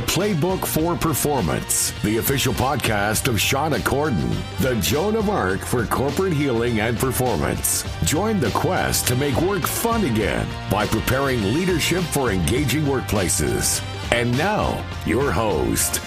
Playbook for Performance, the official podcast of Shauna Corden, the Joan of Arc for corporate healing and performance. Join the quest to make work fun again by preparing leadership for engaging workplaces. And now, your host.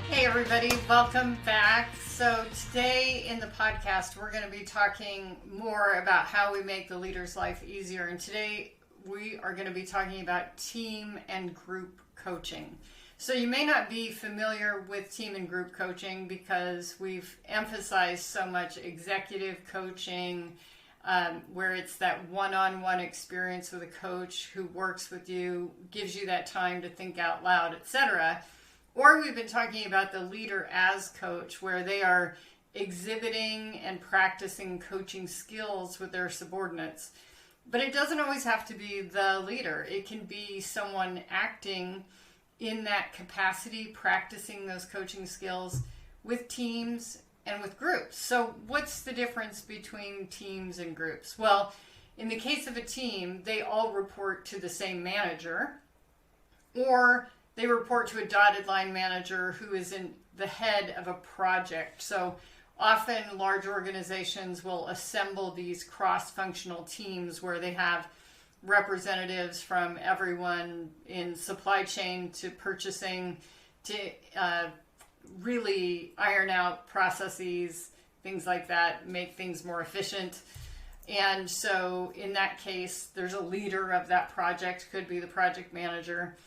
Hey everybody, welcome back. So today in the podcast, we're going to be talking more about how we make the leader's life easier. And today we are going to be talking about team and group coaching. So you may not be familiar with team and group coaching because we've emphasized so much executive coaching, where it's that one-on-one experience with a coach who works with you, gives you that time to think out loud, etc. Or we've been talking about the leader as coach, where they are exhibiting and practicing coaching skills with their subordinates. But it doesn't always have to be the leader. It can be someone acting in that capacity, practicing those coaching skills with teams and with groups. So what's the difference between teams and groups? Well, in the case of a team, they all report to the same manager, or they report to a dotted line manager who is in the head of a project. So often large organizations will assemble these cross-functional teams where they have representatives from everyone in supply chain to purchasing to really iron out processes, things like that, make things more efficient. And so in that case, there's a leader of that project, could be the project manager.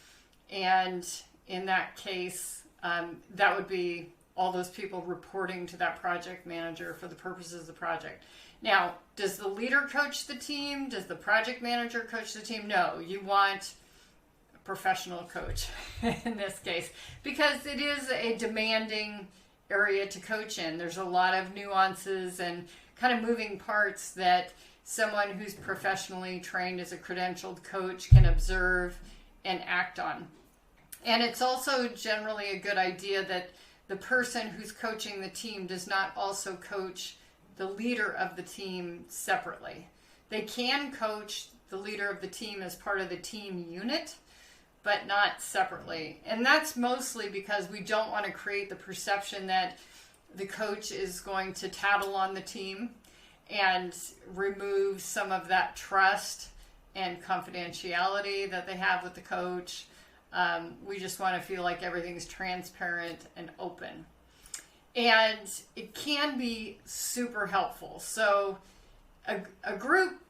And in that case, that would be all those people reporting to that project manager for the purposes of the project. Now, does the leader coach the team? Does the project manager coach the team? No, you want a professional coach in this case, because it is a demanding area to coach in. There's a lot of nuances and kind of moving parts that someone who's professionally trained as a credentialed coach can observe and act on. And it's also generally a good idea that the person who's coaching the team does not also coach the leader of the team separately. They can coach the leader of the team as part of the team unit, but not separately. And that's mostly because we don't want to create the perception that the coach is going to tattle on the team and remove some of that trust and confidentiality that they have with the coach. We just want to feel like everything's transparent and open. And it can be super helpful. So a group,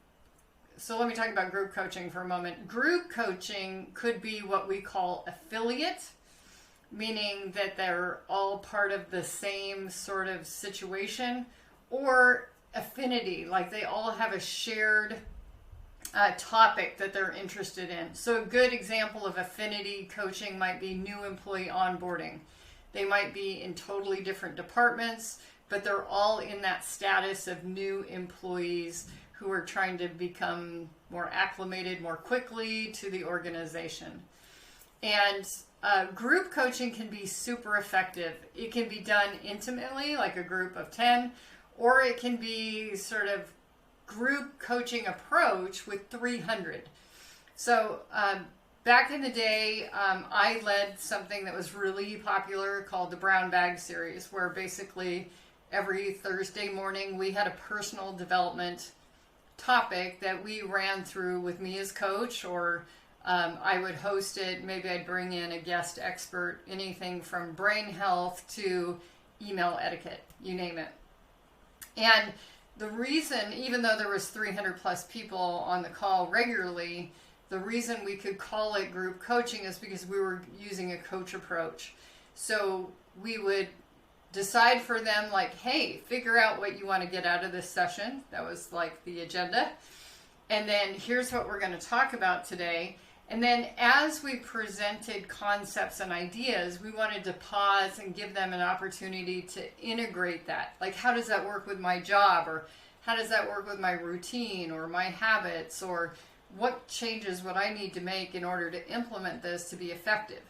so let me talk about group coaching for a moment. Group coaching could be what we call affiliate, meaning that they're all part of the same sort of situation, or affinity, like they all have a shared topic that they're interested in. So a good example of affinity coaching might be new employee onboarding. They might be in totally different departments, but they're all in that status of new employees who are trying to become more acclimated more quickly to the organization. And group coaching can be super effective. It can be done intimately, like a group of 10, or it can be sort of group coaching approach with 300. So back in the day, I led something that was really popular called the Brown Bag Series, where basically every Thursday morning we had a personal development topic that we ran through with me as coach, or I would host it. Maybe I'd bring in a guest expert, anything from brain health to email etiquette, you name it. And the reason, even though there was 300 plus people on the call regularly, the reason we could call it group coaching is because we were using a coach approach. So we would decide for them, like, hey, figure out what you want to get out of this session. That was like the agenda. And then here's what we're going to talk about today. And then as we presented concepts and ideas, we wanted to pause and give them an opportunity to integrate that. Like, how does that work with my job? Or how does that work with my routine or my habits? Or what changes would I need to make in order to implement this to be effective?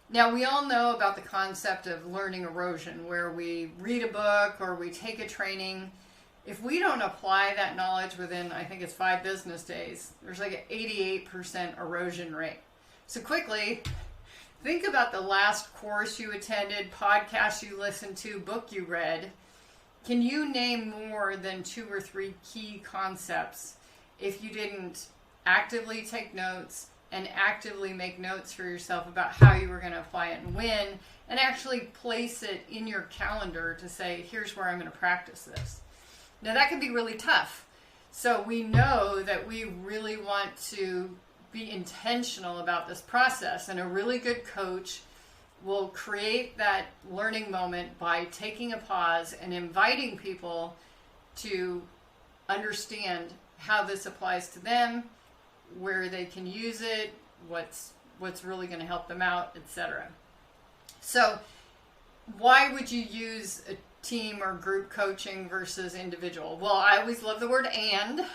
Now, we all know about the concept of learning erosion, where we read a book or we take a training. If we don't apply that knowledge within, I think it's 5 business days, there's like an 88% erosion rate. So quickly, think about the last course you attended, podcast you listened to, book you read. Can you name more than 2 or 3 key concepts if you didn't actively take notes and actively make notes for yourself about how you were going to apply it and when, and actually place it in your calendar to say, here's where I'm going to practice this? Now that can be really tough. So we know that we really want to be intentional about this process, and a really good coach will create that learning moment by taking a pause and inviting people to understand how this applies to them, where they can use it, what's really going to help them out, etc. So why would you use a team or group coaching versus individual? Well, I always love the word and.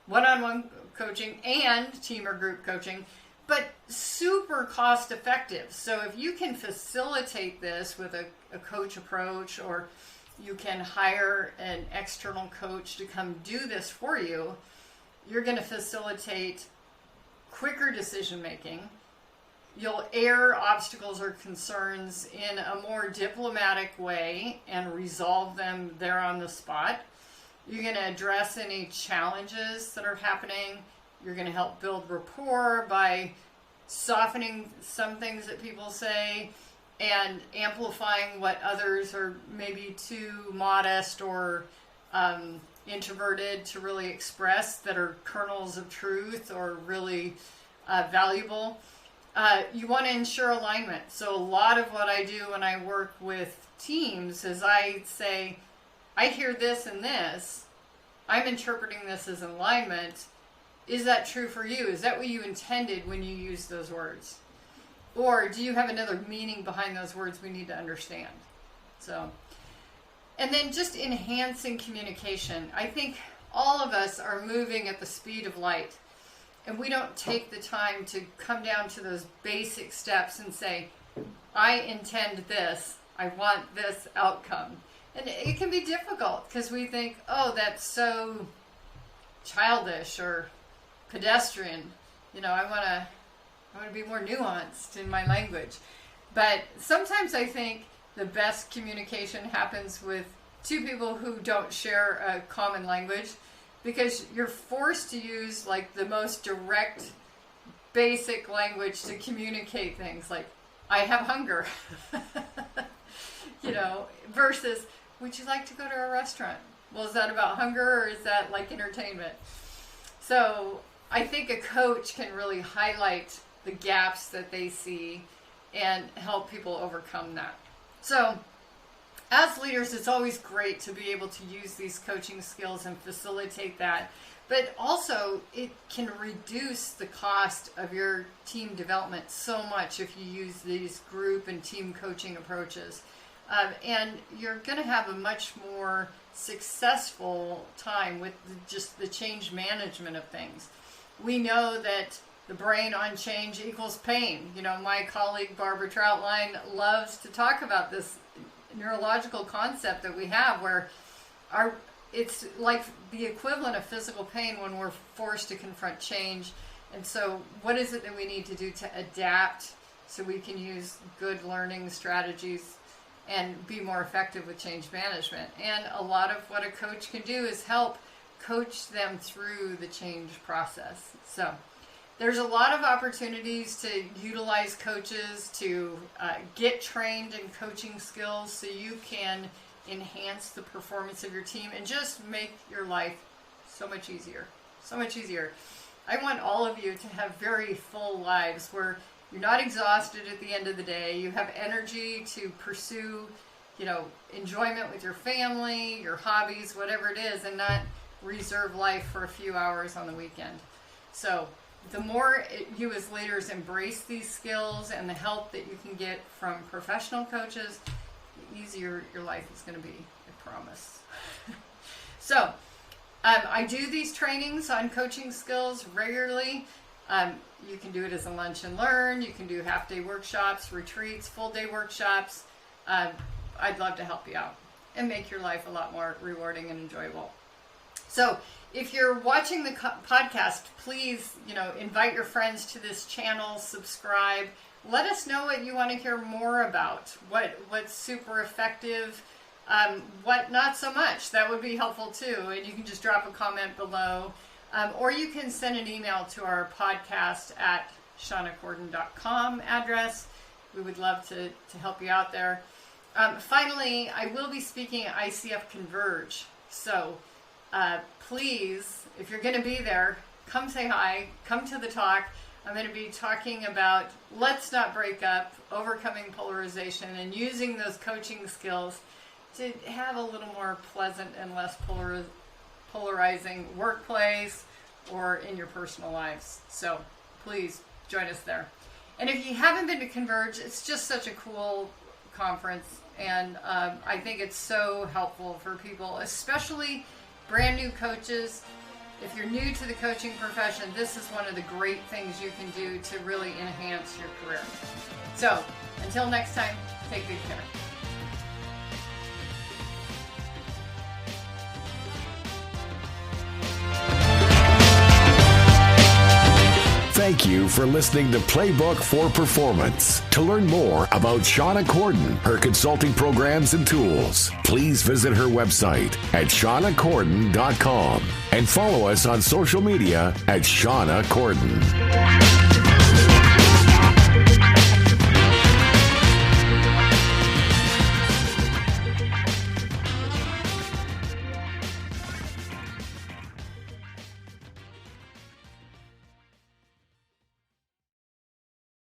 One-on-one coaching and team or group coaching, but super cost effective. So if you can facilitate this with a coach approach, or you can hire an external coach to come do this for you, you're going to facilitate quicker decision making. You'll air obstacles or concerns in a more diplomatic way and resolve them there on the spot. You're going to address any challenges that are happening. You're going to help build rapport by softening some things that people say and amplifying what others are maybe too modest or introverted to really express, that are kernels of truth or really valuable. You want to ensure alignment. So a lot of what I do when I work with teams is I say, I hear this and this. I'm interpreting this as alignment. Is that true for you? Is that what you intended when you used those words? Or do you have another meaning behind those words we need to understand? So, and then just enhancing communication. I think all of us are moving at the speed of light, and we don't take the time to come down to those basic steps and say, I intend this. I want this outcome. And it can be difficult because we think, oh, that's so childish or pedestrian. You know, I want to be more nuanced in my language. But sometimes I think the best communication happens with 2 people who don't share a common language, because you're forced to use like the most direct, basic language to communicate things like, I have hunger, you know, versus, would you like to go to a restaurant? Well, is that about hunger, or is that like entertainment? So I think a coach can really highlight the gaps that they see and help people overcome that. So as leaders, it's always great to be able to use these coaching skills and facilitate that. But also, it can reduce the cost of your team development so much if you use these group and team coaching approaches. And you're going to have a much more successful time with just the change management of things. We know that the brain on change equals pain. You know, my colleague Barbara Troutline loves to talk about this neurological concept that we have, where it's like the equivalent of physical pain when we're forced to confront change. And so what is it that we need to do to adapt so we can use good learning strategies and be more effective with change management? And a lot of what a coach can do is help coach them through the change process. So there's a lot of opportunities to utilize coaches to get trained in coaching skills so you can enhance the performance of your team and just make your life so much easier. So much easier. I want all of you to have very full lives where you're not exhausted at the end of the day. You have energy to pursue, you know, enjoyment with your family, your hobbies, whatever it is, and not reserve life for a few hours on the weekend. So the more you as leaders embrace these skills and the help that you can get from professional coaches, the easier your life is going to be, I promise. So I do these trainings on coaching skills regularly. You can do it as a lunch and learn. You can do half-day workshops, retreats, full-day workshops. I'd love to help you out and make your life a lot more rewarding and enjoyable. So if you're watching the podcast, please, invite your friends to this channel, subscribe. Let us know what you want to hear more about, what's super effective, what not so much. That would be helpful too. And you can just drop a comment below. Or you can send an email to our podcast at shawnacorden.com address. We would love to help you out there. Finally, I will be speaking at ICF Converge. So please, if you're going to be there, come say hi, come to the talk. I'm going to be talking about let's not break up, overcoming polarization, and using those coaching skills to have a little more pleasant and less polarizing workplace or in your personal lives. So please join us there. And if you haven't been to Converge, it's just such a cool conference, and I think it's so helpful for people, especially brand new coaches. If you're new to the coaching profession, this is one of the great things you can do to really enhance your career. So until next time, take good care. Thank you for listening to Playbook for Performance. To learn more about Shauna Corden, her consulting programs and tools, please visit her website at shawnacorden.com and follow us on social media at Shauna Corden.